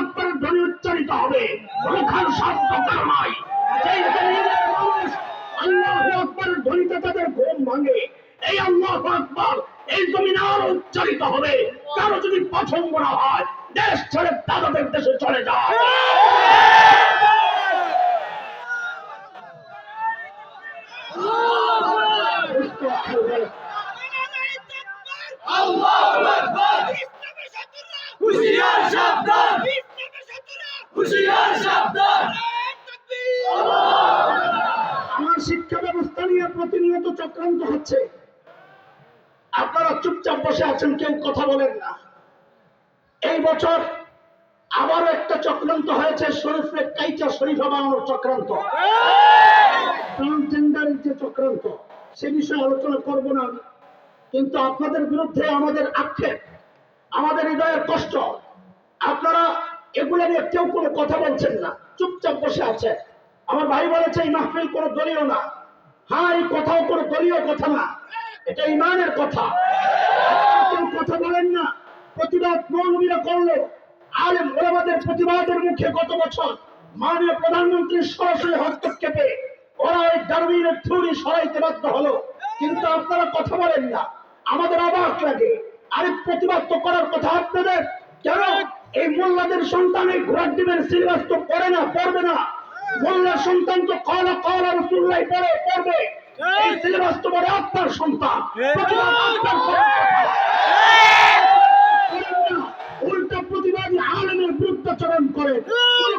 আকবরের ধ্বনি উচ্চারিত হবে, মুখের শব্দ কারো নাই। সেই জমিনের মানুষ আল্লাহু আকবরের ধ্বনিতে তাদের ঘুম ভাঙে। এই আল্লাহু আকবার এই জমিনে আরো উচ্চারিত হবে। কারো যদি পছন্দ না হয়, দেশ ছেড়ে তাদের দেশে চলে যায়। আল্লাহু আকবার, হুশিয়ার সাবধান, হুশিয়ার সাবধান। আমার শিক্ষা ব্যবস্থা নিয়ে প্রতিনিয়ত চক্রান্ত হচ্ছে। আপনারা চুপচাপ বসে আছেন, কেউ কথা বলেন না। এই বছর আবারও একটা চক্রান্ত হয়েছে, শরীফে কাইচা শরীফা বানানোর চক্রান্ত, ট্রান্সজেন্ডারের যে চক্রান্ত, সে বিষয়ে আলোচনা করব না। কিন্তু আপনাদের বিরুদ্ধে আমাদের আক্ষেপ, আমাদের হৃদয়ের কষ্ট। আপনারা এগুলো নিয়ে কেউ কোনো কথা বলছেন না, চুপচাপ বসে আছে। আমার ভাই বলেছে এই মাহফিল কোনো দলীয় না। হ্যাঁ, এই কথাও কোনো দলীয় কথা না, এটা ইমানের কথা। কেউ কথা বলেন না। প্রতিবাদ মৌলবীরা করলো, আলেম ওলামাদের প্রতিবাদের মুখে গত বছর মাননীয় প্রধানমন্ত্রীর সরাসরি হস্তক্ষেপে ওরা ওই ডারউইনের থিওরি সরাইতে বাধ্য হলো। কিন্তু আপনারা কথা বলেন না, আমাদের অবাক লাগে। আরে প্রতিবাদ তো করার কথা আপনাদের, কেন? এই মোল্লাদের সন্তান এই ঘোড়ার ডিমের সিলেবাস তো পড়ে না, পড়বে না। মোল্লার সন্তান তো কলা কলা রাসূলুল্লাহ পড়বে। এই সিলেবাস তো পড়ে আপনার সন্তান। প্রতিবাদ আপনার করার কথা। উল্টা প্রতিবাদী আলেমের বিরুদ্ধাচরণ করে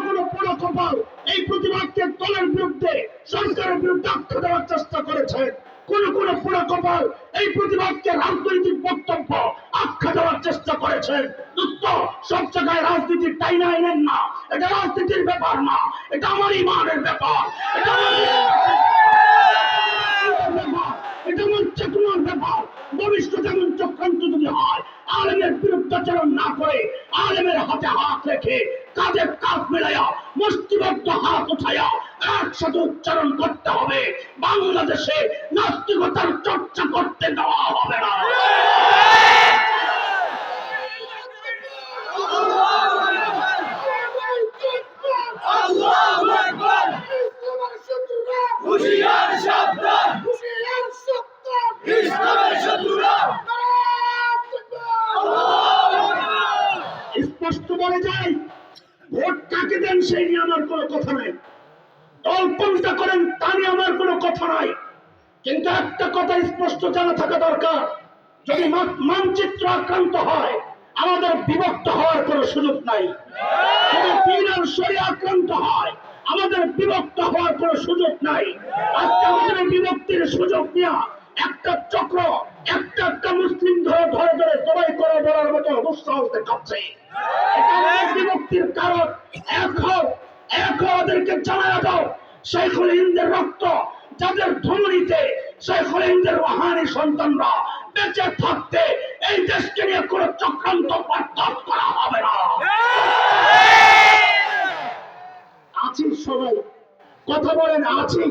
কোন পোড়া কপাল এই প্রতিবাদকে দলের বিরুদ্ধে, সরকারের বিরুদ্ধে আখ্যা দেওয়ার চেষ্টা করেছেন। কোন পোড়া কপাল এই প্রতিবাদকে রাজনৈতিক বক্তব্য আখ্যা দেওয়ার চেষ্টা করেছেন। সব জায়গায় রাজনীতির টাইনা আইনেন না, এটা রাজনীতির ব্যাপার না, এটা আমার ইমানের ব্যাপার, এটা আমার চেতনার ব্যাপার। ভবিষ্যতে এমন চক্রান্ত যদি হয়, আলেমের বিরুদ্ধাচরণ না করে, আলেমের হাতে হাত রেখে কাঁধে কাঁধ মেলাইয়া মুষ্টিবদ্ধ হাত উঠাইয়া একসাথে উচ্চারণ করতে হবে, বাংলাদেশে নাস্তিকতার চর্চা করতে দেওয়া হবে না। আল্লাহু আকবার, হুশিয়ার সাবধান, ইসলামের শত্রুরা। স্পষ্ট বলে যায়, ভোট কাকে দেন সেই নিয়ে আমার কোনো কথা নাই, দল কোনটা করেন তা নিয়ে আমার কোনো কথা নাই। কিন্তু একটা কথা স্পষ্ট জানা থাকা দরকার, যদি মানচিত্র আক্রান্ত হয়, আমাদের বিভক্ত হওয়ার কোনো সুযোগ নাই। যদি দ্বীন আর শরিয়া আক্রান্ত হয়, আমাদের বিভক্ত হওয়ার কোনো সুযোগ নাই। আজকে আমাদের বিভক্তির সুযোগ নিয়ে একটা চক্র একটা মুসলিম ধরে জবাই করে বলার মতো দুঃসাহস দেখাচ্ছে। এটা আমাদের বিভক্তির কারণ। এখন ওদেরকে জানায়া দাও, শাইখুল হিন্দের রক্ত যাদের ধমনীতে, শাইখুল হিন্দের রুহানি সন্তানরা বেঁচে থাকতে এই দেশকে নিয়ে কোনো চক্রান্ত বরদাস্ত করা হবে না। আছি সবাই, কথা বলেন, আছি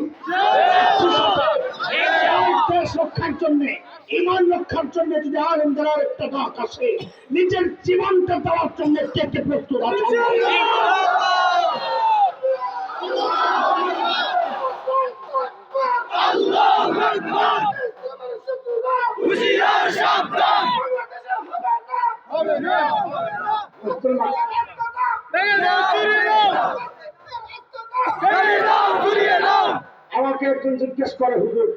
দেশ রক্ষার জন্য, ইমান রক্ষার জন্য যদি আলেমদের একটা ডাক আসে, নিজের জীবনটা দেওয়ার জন্য কে কে প্রস্তুত আছে? আল্লাহু আকবার, হুশিয়ার সাবধান। আমাকে একজন জিজ্ঞেস করে, হুজুর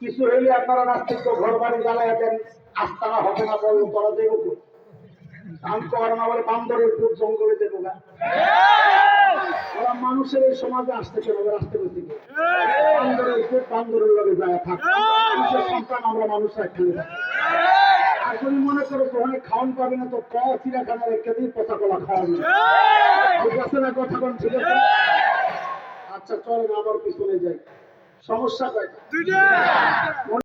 কিছু হইলে আপনারা নাস্তিক ঘর বাড়ি জ্বালাইয়া দেন, আস্তানা হবে না, বলেন করা দেব? আমি করার না বলে বান্দরের খুব জঙ্গলে দেবো না। ওরা মানুষের এই সমাজে আসতে কেন, আসতে বলতে বান্দরের খুব বান্দরের লগে যায় থাক, মানুষের সন্তান আমরা মানুষরা খেলে থাকি। আর যদি মনে করো ওখানে খাওয়ান পাবে না, তো চিড়াখানা রেখে দিই, পচা কলা খাওয়ানো। ঠিক আছে না কথা কোন? ঠিক আছে, আচ্ছা চলেন আবার পিছনে যাই। সমস্যা কয়টা?